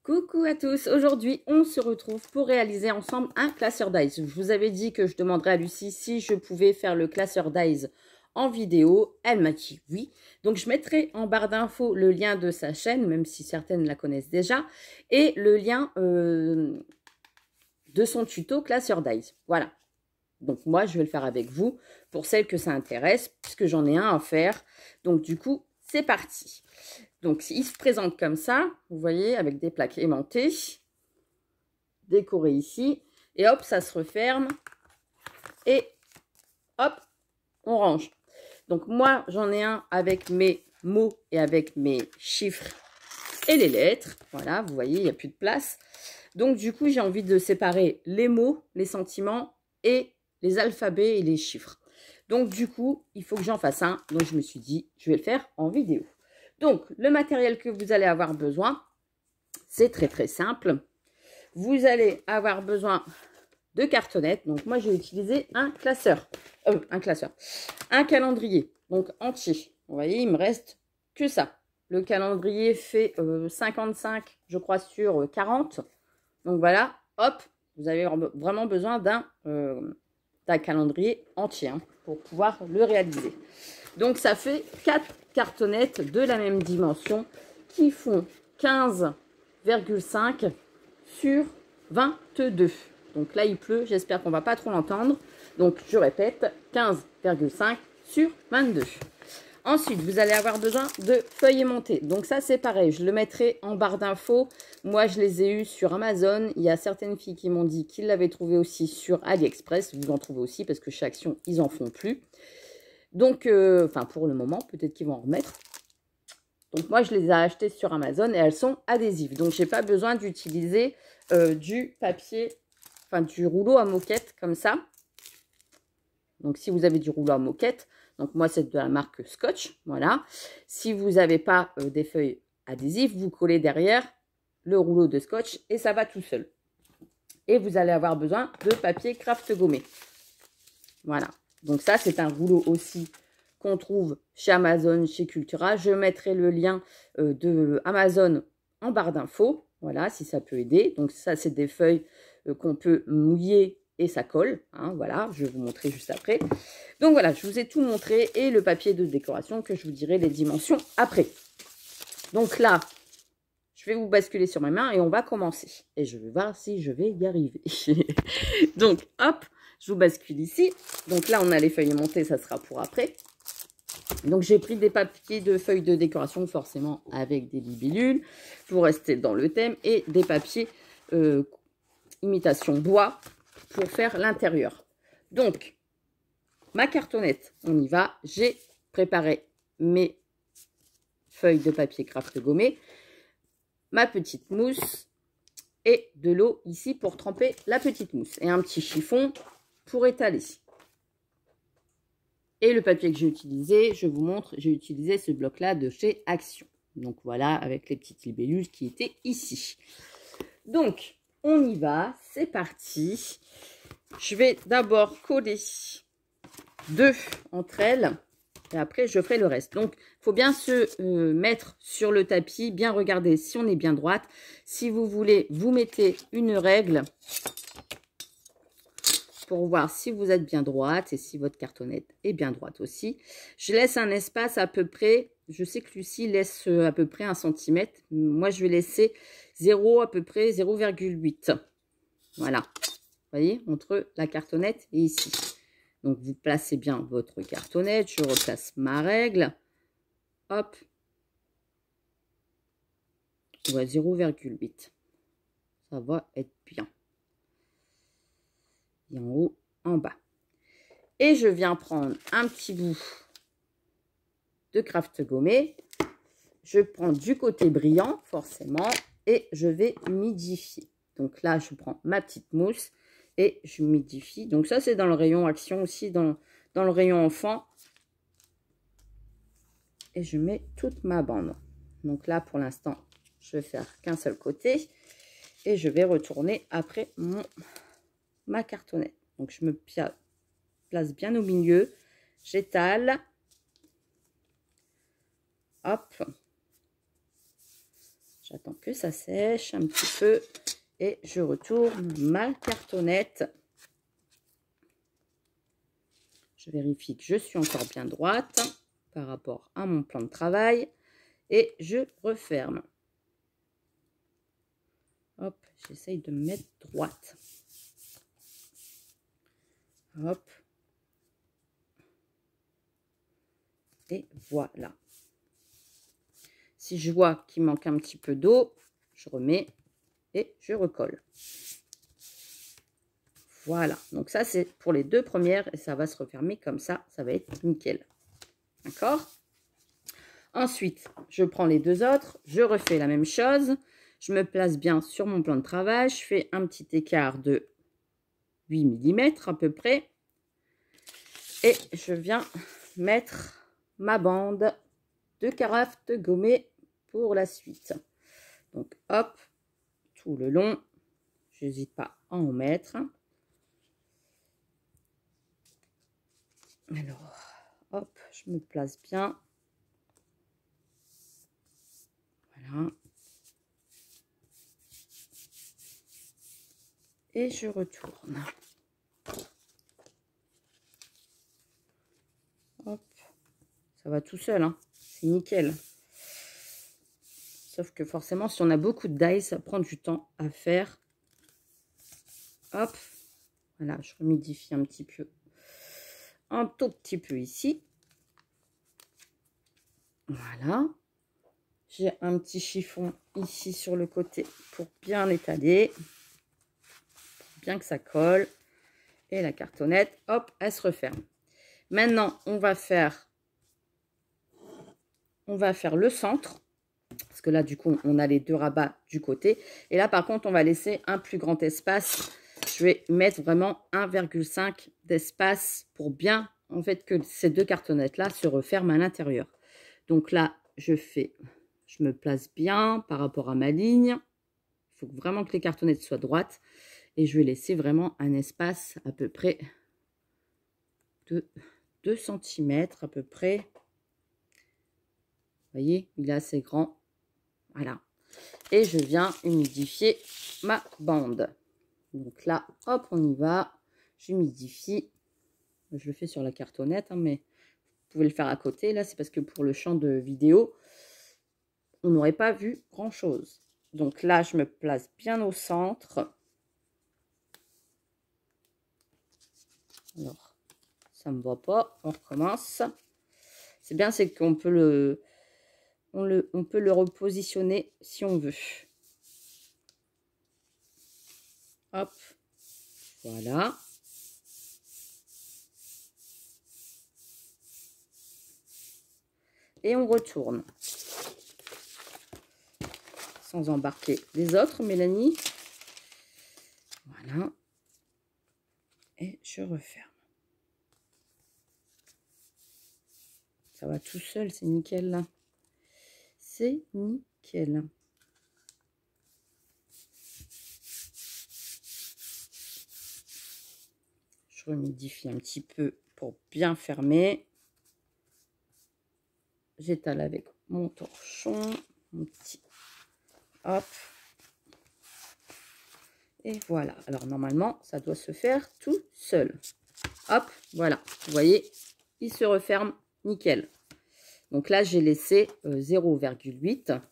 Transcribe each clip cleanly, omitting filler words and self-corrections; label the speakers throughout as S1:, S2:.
S1: Coucou à tous, aujourd'hui on se retrouve pour réaliser ensemble un classeur dies. Je vous avais dit que je demanderais à Lucie si je pouvais faire le classeur dies en vidéo, elle m'a dit oui. Donc je mettrai en barre d'infos le lien de sa chaîne, même si certaines la connaissent déjà, et le lien de son tuto classeur dies. Voilà, donc moi je vais le faire avec vous pour celles que ça intéresse, puisque j'en ai un à faire. Donc du coup c'est parti. Donc, il se présente comme ça, vous voyez, avec des plaques aimantées, décorées ici. Et hop, ça se referme. Et hop, on range. Donc, moi, j'en ai un avec mes mots et avec mes chiffres et les lettres. Voilà, vous voyez, il n'y a plus de place. Donc, du coup, j'ai envie de séparer les mots, les sentiments et les alphabets et les chiffres. Donc, du coup, il faut que j'en fasse un. Donc, je me suis dit, je vais le faire en vidéo. Donc, le matériel que vous allez avoir besoin, c'est très simple. Vous allez avoir besoin de cartonnettes. Donc, moi, j'ai utilisé un calendrier, donc entier. Vous voyez, il me reste que ça. Le calendrier fait 55, je crois, sur 40. Donc, voilà, hop, vous avez vraiment besoin d'un calendrier entier pour pouvoir le réaliser. Donc, ça fait 4 cartonnettes de la même dimension qui font 15,5 sur 22. Donc là, il pleut. J'espère qu'on ne va pas trop l'entendre. Donc, je répète, 15,5 sur 22. Ensuite, vous allez avoir besoin de feuilles aimantées. Donc ça, c'est pareil. Je le mettrai en barre d'infos. Moi, je les ai eues sur Amazon. Il y a certaines filles qui m'ont dit qu'ils l'avaient trouvé aussi sur AliExpress. Vous en trouvez aussi parce que chez Action, ils en font plus. Donc, enfin, pour le moment, peut-être qu'ils vont en remettre. Donc, moi, je les ai achetées sur Amazon et elles sont adhésives. Donc, je n'ai pas besoin d'utiliser du papier, enfin, du rouleau à moquette comme ça. Donc, si vous avez du rouleau à moquette, donc moi, c'est de la marque Scotch, voilà. Si vous n'avez pas des feuilles adhésives, vous collez derrière le rouleau de Scotch et ça va tout seul. Et vous allez avoir besoin de papier craft gommé. Voilà. Donc ça, c'est un rouleau aussi qu'on trouve chez Amazon, chez Cultura. Je mettrai le lien de Amazon en barre d'infos. Voilà, si ça peut aider. Donc ça, c'est des feuilles qu'on peut mouiller et ça colle. Voilà, je vais vous montrer juste après. Donc voilà, je vous ai tout montré. Et le papier de décoration que je vous dirai les dimensions après. Donc là, je vais vous basculer sur ma main et on va commencer. Et je vais voir si je vais y arriver. Donc, hop, je vous bascule ici. Donc là, on a les feuilles aimantées, ça sera pour après. Donc, j'ai pris des papiers de feuilles de décoration, forcément avec des libellules, pour rester dans le thème, et des papiers imitation bois pour faire l'intérieur. Donc, ma cartonnette, on y va. J'ai préparé mes feuilles de papier craft gommé, ma petite mousse et de l'eau ici pour tremper la petite mousse. Et un petit chiffon pour étaler. Et le papier que j'ai utilisé, je vous montre, j'ai utilisé ce bloc-là de chez Action. Donc voilà, avec les petites libellules qui étaient ici. Donc, on y va, c'est parti. Je vais d'abord coller 2 entre elles. Et après, je ferai le reste. Donc, il faut bien se mettre sur le tapis, bien regarder si on est bien droite. Si vous voulez, vous mettez une règle pour voir si vous êtes bien droite et si votre cartonnette est bien droite aussi. Je laisse un espace à peu près, je sais que Lucie laisse à peu près 1 cm. Moi, je vais laisser 0 à peu près 0,8. Voilà, vous voyez, entre la cartonnette et ici. Donc, vous placez bien votre cartonnette. Je replace ma règle. Hop. Ouais, 0,8. Ça va être bien. Et en haut, en bas. Et je viens prendre un petit bout de craft gommé. Je prends du côté brillant, forcément. Et je vais humidifier. Donc là, je prends ma petite mousse. Et j'humidifie. Donc ça, c'est dans le rayon Action aussi, dans le rayon enfant. Et je mets toute ma bande. Donc là, pour l'instant, je vais faire qu'un seul côté. Et je vais retourner après ma cartonnette. Donc je me place bien au milieu. J'étale. Hop. J'attends que ça sèche un petit peu et je retourne ma cartonnette. Je vérifie que je suis encore bien droite par rapport à mon plan de travail et je referme. Hop, j'essaye de me mettre droite. Hop. Et voilà. Si je vois qu'il manque un petit peu d'eau, je remets et je recolle. Voilà. Donc ça, c'est pour les deux premières et ça va se refermer comme ça. Ça va être nickel. D'accord? Ensuite, je prends les deux autres. Je refais la même chose. Je me place bien sur mon plan de travail. Je fais un petit écart de 8 mm à peu près. Et je viens mettre ma bande de carafe de gommée pour la suite. Donc, hop, tout le long. J'hésite pas à en mettre. Alors, hop, je me place bien. Voilà. Et je retourne. Hop. Ça va tout seul, hein. C'est nickel. Sauf que forcément, si on a beaucoup de die, ça prend du temps à faire. Hop. Voilà, je humidifie un petit peu. Un tout petit peu ici. Voilà. J'ai un petit chiffon ici sur le côté pour bien étaler. Pour bien que ça colle. Et la cartonnette, hop, elle se referme. Maintenant, on va faire le centre. Parce que là, du coup, on a les deux rabats du côté. Et là, par contre, on va laisser un plus grand espace. Je vais mettre vraiment 1,5 d'espace pour bien, en fait, que ces deux cartonnettes-là se referment à l'intérieur. Donc là, je me place bien par rapport à ma ligne. Il faut vraiment que les cartonnettes soient droites. Et je vais laisser vraiment un espace à peu près de 2 cm à peu près. Vous voyez, il est assez grand. Voilà. Et je viens humidifier ma bande. Donc là, hop, on y va. J'humidifie. Je le fais sur la cartonnette, hein, mais vous pouvez le faire à côté. Là, c'est parce que pour le champ de vidéo, on n'aurait pas vu grand-chose. Donc là, je me place bien au centre. Alors, ça ne me va pas. On recommence. C'est bien, c'est qu'on peut on peut le repositionner si on veut. Hop, voilà. Et on retourne. Sans embarquer les autres, Mélanie. Voilà. Et je referme. Ça va tout seul, c'est nickel là. C'est nickel. Je humidifie un petit peu pour bien fermer. J'étale avec mon torchon. Mon petit. Hop. Et voilà. Alors normalement, ça doit se faire tout seul. Hop, voilà. Vous voyez, il se referme nickel. Donc là, j'ai laissé 0,8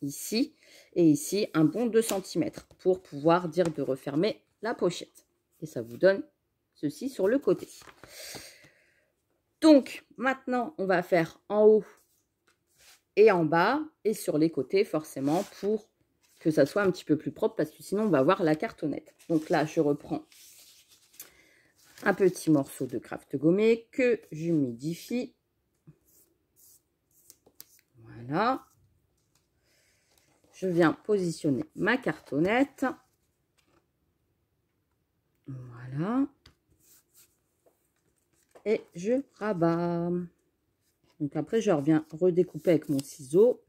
S1: ici et ici un bon 2 cm pour pouvoir dire de refermer la pochette. Et ça vous donne ceci sur le côté. Donc maintenant, on va faire en haut et en bas et sur les côtés forcément pour que ça soit un petit peu plus propre parce que sinon on va avoir la cartonnette. Donc là, je reprends un petit morceau de craft gommé que j'humidifie. Voilà. Je viens positionner ma cartonnette. Voilà. Et je rabats. Donc après, je reviens redécouper avec mon ciseau.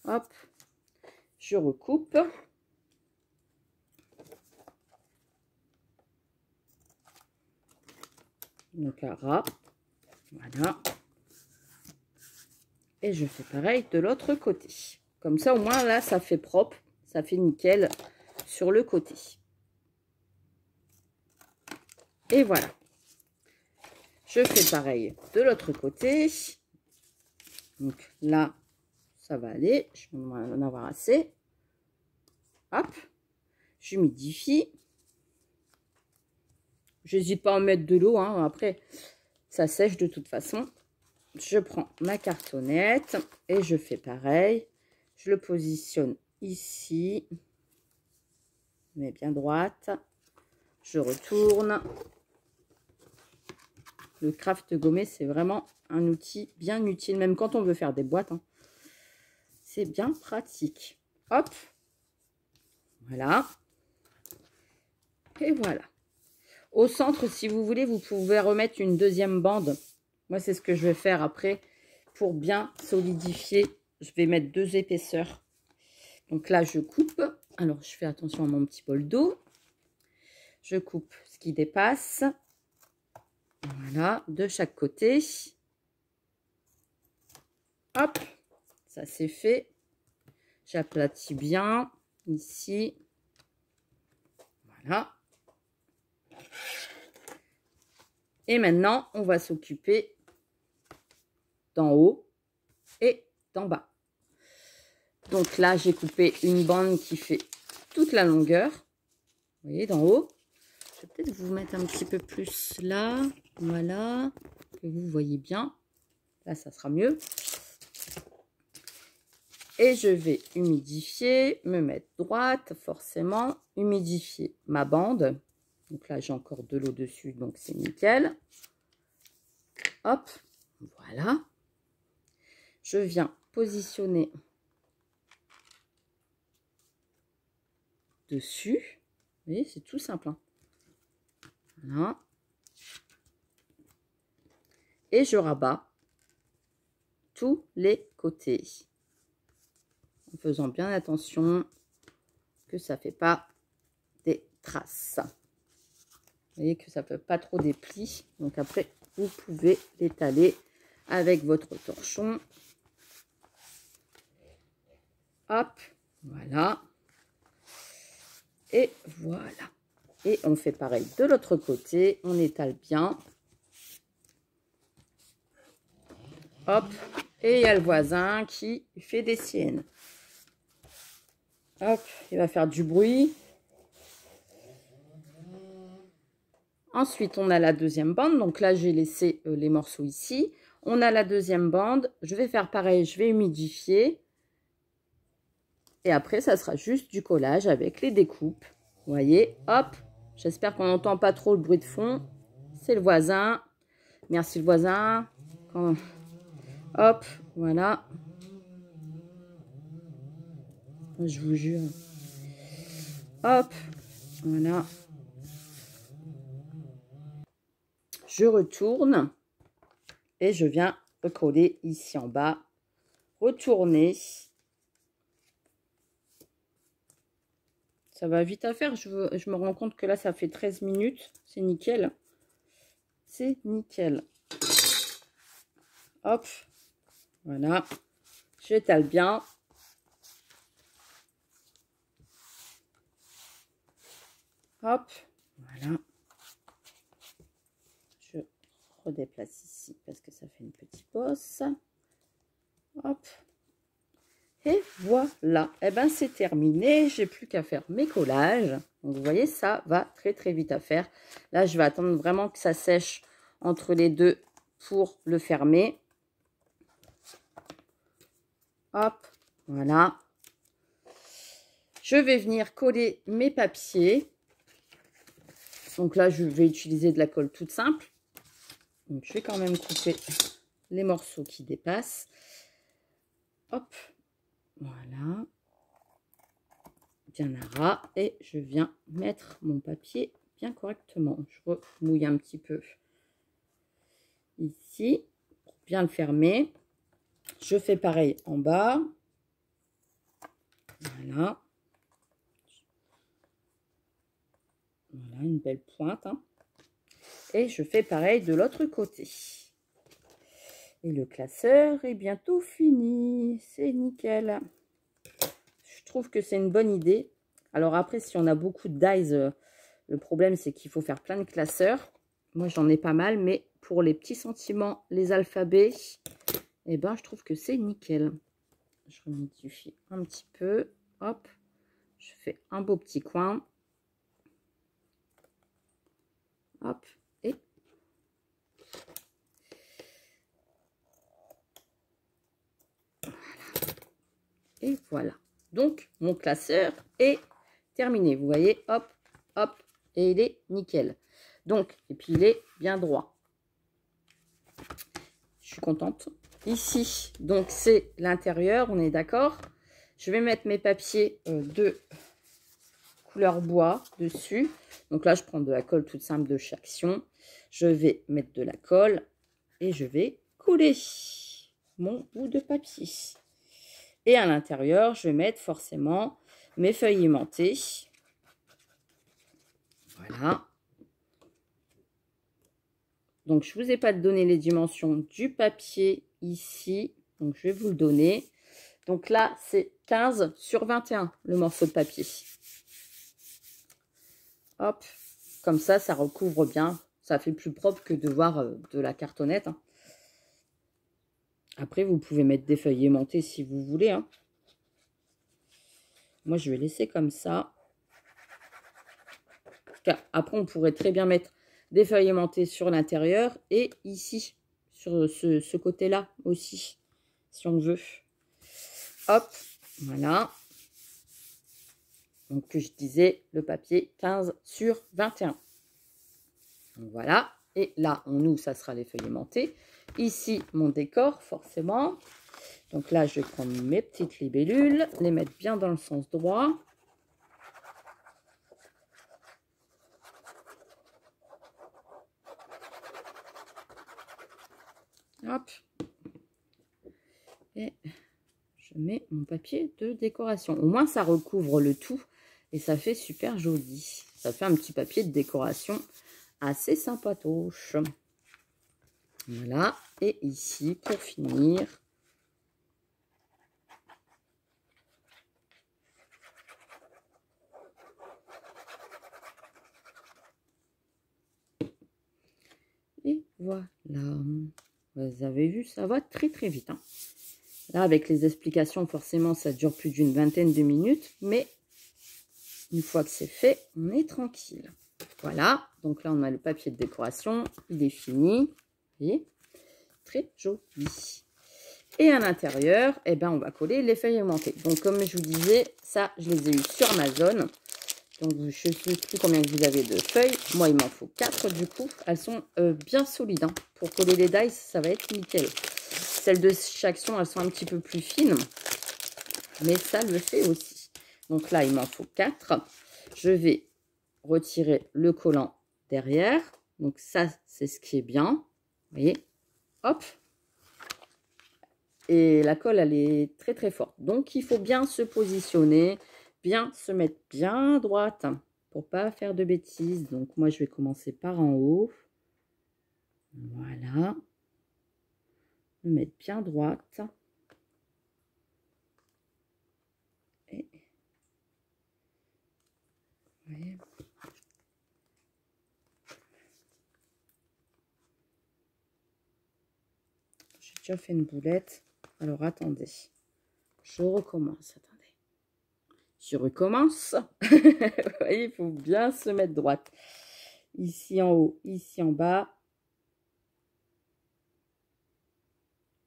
S1: Hop. Je recoupe. Donc à ras. Voilà. Et je fais pareil de l'autre côté. Comme ça, au moins, là, ça fait propre. Ça fait nickel sur le côté. Et voilà. Je fais pareil de l'autre côté. Donc là, ça va aller. Je vais en avoir assez. Hop. J'humidifie. J'hésite pas à en mettre de l'eau. Hein. Après, ça sèche de toute façon. Je prends ma cartonnette et je fais pareil. Je le positionne ici. Je mets bien droite. Je retourne. Le craft gommé, c'est vraiment un outil bien utile, même quand on veut faire des boîtes. Hein. C'est bien pratique. Hop. Voilà. Et voilà. Au centre, si vous voulez, vous pouvez remettre une deuxième bande. Moi, c'est ce que je vais faire après pour bien solidifier. Je vais mettre 2 épaisseurs. Donc là, je coupe. Alors, je fais attention à mon petit bol d'eau. Je coupe ce qui dépasse. Voilà, de chaque côté. Hop, ça c'est fait. J'aplatis bien ici. Voilà. Et maintenant, on va s'occuper d'en haut et d'en bas. Donc là, j'ai coupé une bande qui fait toute la longueur. Vous voyez, d'en haut. Je vais peut-être vous mettre un petit peu plus là. Voilà, que vous voyez bien. Là, ça sera mieux. Et je vais humidifier, me mettre droite, forcément. Humidifier ma bande. Donc là, j'ai encore de l'eau dessus, donc c'est nickel. Hop, voilà. Je viens positionner dessus. Vous voyez, c'est tout simple. Hein. Voilà. Et je rabats tous les côtés. En faisant bien attention que ça ne fait pas des traces. Vous voyez que ça ne fait pas trop des plis. Donc après, vous pouvez l'étaler avec votre torchon. Hop, voilà. Et voilà. Et on fait pareil de l'autre côté. On étale bien. Hop. Et il y a le voisin qui fait des siennes. Hop, il va faire du bruit. Ensuite, on a la deuxième bande. Donc là, j'ai laissé les morceaux ici. On a la deuxième bande. Je vais faire pareil, je vais humidifier. Et après, ça sera juste du collage avec les découpes. Vous voyez, hop. J'espère qu'on n'entend pas trop le bruit de fond. C'est le voisin. Merci le voisin. Hop, voilà. Je vous jure. Hop, voilà. Je retourne. Et je viens recoller ici en bas. Retourner. Ça va vite à faire. Je me rends compte que là, ça fait 13 minutes. C'est nickel. C'est nickel. Hop. Voilà. J'étale bien. Hop. Voilà. Je redéplace ici parce que ça fait une petite bosse. Hop. Et voilà. Et ben c'est terminé. J'ai plus qu'à faire mes collages. Donc vous voyez, ça va très très vite à faire. Là, je vais attendre vraiment que ça sèche entre les deux pour le fermer. Hop. Voilà. Je vais venir coller mes papiers. Donc là, je vais utiliser de la colle toute simple. Donc, je vais quand même couper les morceaux qui dépassent. Hop. Voilà. Bien à ras. Et je viens mettre mon papier bien correctement. Je remouille un petit peu ici pour bien le fermer. Je fais pareil en bas. Voilà. Voilà, une belle pointe. Hein. Et je fais pareil de l'autre côté. Et le classeur est bientôt fini. C'est nickel. Je trouve que c'est une bonne idée. Alors après, si on a beaucoup de dies, le problème, c'est qu'il faut faire plein de classeurs. Moi, j'en ai pas mal, mais pour les petits sentiments, les alphabets, eh ben, je trouve que c'est nickel. Je remodifie un petit peu. Hop, je fais un beau petit coin. Hop, et et voilà. Donc, mon classeur est terminé. Vous voyez, hop, hop, et il est nickel. Donc, et puis il est bien droit. Je suis contente. Ici, donc c'est l'intérieur, on est d'accord. Je vais mettre mes papiers de couleur bois dessus. Donc là, je prends de la colle toute simple de chez Action. Je vais mettre de la colle et je vais coller mon bout de papier. Et à l'intérieur, je vais mettre forcément mes feuilles aimantées. Voilà. Donc, je ne vous ai pas donné les dimensions du papier ici. Donc, je vais vous le donner. Donc là, c'est 15 sur 21, le morceau de papier. Hop, comme ça recouvre bien. Ça fait plus propre que de voir de la cartonnette. Hein. Après, vous pouvez mettre des feuilles aimantées si vous voulez. Hein. Moi, je vais laisser comme ça. Après, on pourrait très bien mettre des feuilles aimantées sur l'intérieur et ici, sur ce côté-là aussi, si on veut. Hop, voilà. Donc, que je disais, le papier 15 sur 21. Donc, voilà. Et là, on ouvre, ça sera les feuilles aimantées. Ici, mon décor, forcément. Donc là, je vais prendre mes petites libellules, les mettre bien dans le sens droit. Hop. Et je mets mon papier de décoration. Au moins, ça recouvre le tout et ça fait super joli. Ça fait un petit papier de décoration assez sympatoche. Voilà. Et ici, pour finir, et voilà. Vous avez vu, ça va très très vite. Hein. Là, avec les explications, forcément, ça dure plus d'une vingtaine de minutes. Mais une fois que c'est fait, on est tranquille. Voilà. Donc là, on a le papier de décoration. Il est fini. Vous voyez, très joli. Et à l'intérieur, eh ben, on va coller les feuilles aimantées. Donc, comme je vous disais, ça, je les ai eu sur Amazon. Donc, je ne sais plus combien vous avez de feuilles. Moi, il m'en faut 4 du coup. Elles sont bien solides. Hein. Pour coller les dies, ça va être nickel. Celles de chez Action, elles sont un petit peu plus fines. Mais ça le fait aussi. Donc là, il m'en faut 4. Je vais retirer le collant derrière. Donc ça, c'est ce qui est bien. Vous voyez, hop. Et la colle, elle est très très forte. Donc, il faut bien se positionner, bien se mettre bien droite pour pas faire de bêtises. Donc, moi, je vais commencer par en haut. Voilà. Me mettre bien droite. Et ouais. J'ai déjà fait une boulette. Alors, attendez. Je recommence. Attendez. Je recommence. Vous voyez, il faut bien se mettre droite. Ici en haut, ici en bas.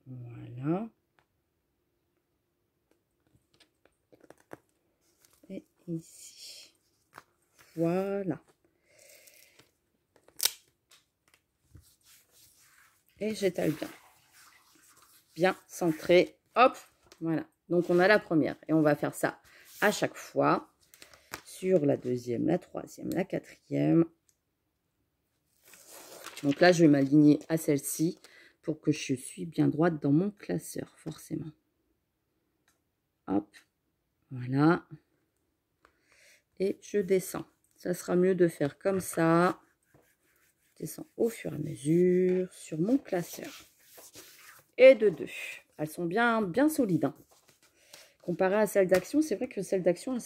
S1: Voilà. Et ici. Voilà. Et j'étale bien. Bien centré. Hop. Voilà. Donc, on a la première. Et on va faire ça à chaque fois. Sur la deuxième, la troisième, la quatrième. Donc là, je vais m'aligner à celle-ci pour que je suis bien droite dans mon classeur, forcément. Hop. Voilà. Et je descends. Ça sera mieux de faire comme ça. Je descends au fur et à mesure sur mon classeur. et de 2. Elles sont bien solides. Hein. Comparé à celles d'Action, c'est vrai que celles d'Action,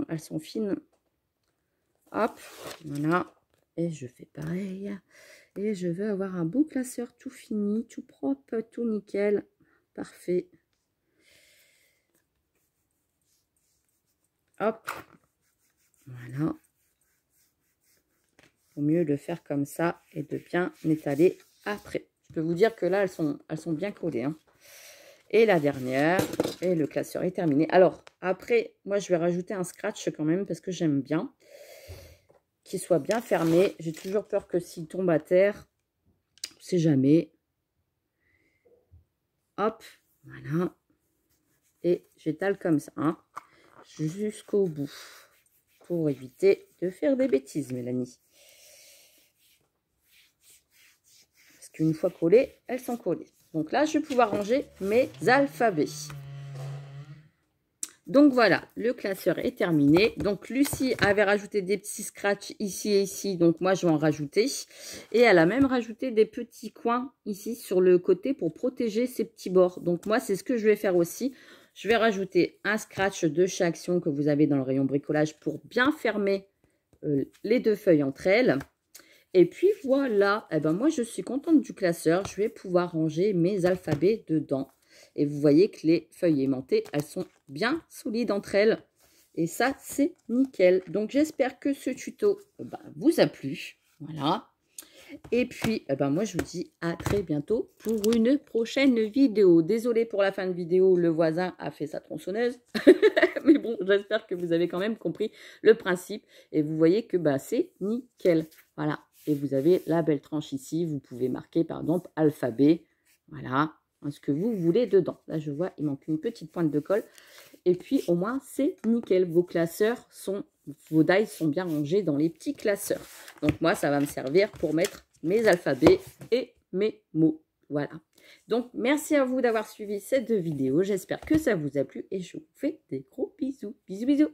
S1: elles sont fines. Hop, voilà. Et je fais pareil. Et je veux avoir un beau classeur tout fini, tout propre, tout nickel. Parfait. Hop. Voilà. Vaut mieux le faire comme ça et de bien étaler après. Je peux vous dire que là, elles sont bien collées. Hein. Et la dernière, et le classeur est terminé. Alors, après, moi, je vais rajouter un scratch quand même parce que j'aime bien qu'il soit bien fermé. J'ai toujours peur que s'il tombe à terre, on ne sait jamais. Hop, voilà. Et j'étale comme ça, hein, jusqu'au bout. Pour éviter de faire des bêtises, Mélanie. Parce qu'une fois collées, elles sont collées. Donc là, je vais pouvoir ranger mes alphabets. Donc voilà, le classeur est terminé. Donc Lucie avait rajouté des petits scratchs ici et ici. Donc moi, je vais en rajouter. Et elle a même rajouté des petits coins ici sur le côté pour protéger ces petits bords. Donc moi, c'est ce que je vais faire aussi. Je vais rajouter un scratch de chez Action que vous avez dans le rayon bricolage pour bien fermer les 2 feuilles entre elles. Et puis voilà, eh ben moi je suis contente du classeur. Je vais pouvoir ranger mes alphabets dedans. Et vous voyez que les feuilles aimantées, elles sont bien solides entre elles. Et ça, c'est nickel. Donc j'espère que ce tuto vous a plu. Voilà. Et puis, moi je vous dis à très bientôt pour une prochaine vidéo. Désolée pour la fin de vidéo, le voisin a fait sa tronçonneuse. Mais bon, j'espère que vous avez quand même compris le principe. Et vous voyez que c'est nickel. Voilà. Et vous avez la belle tranche ici. Vous pouvez marquer par exemple alphabet. Voilà. Ce que vous voulez dedans. Là, je vois, il manque une petite pointe de colle. Et puis, au moins, c'est nickel. Vos classeurs vos dies sont bien rangés dans les petits classeurs. Donc, moi, ça va me servir pour mettre mes alphabets et mes mots. Voilà. Donc, merci à vous d'avoir suivi cette vidéo. J'espère que ça vous a plu et je vous fais des gros bisous. Bisous, bisous.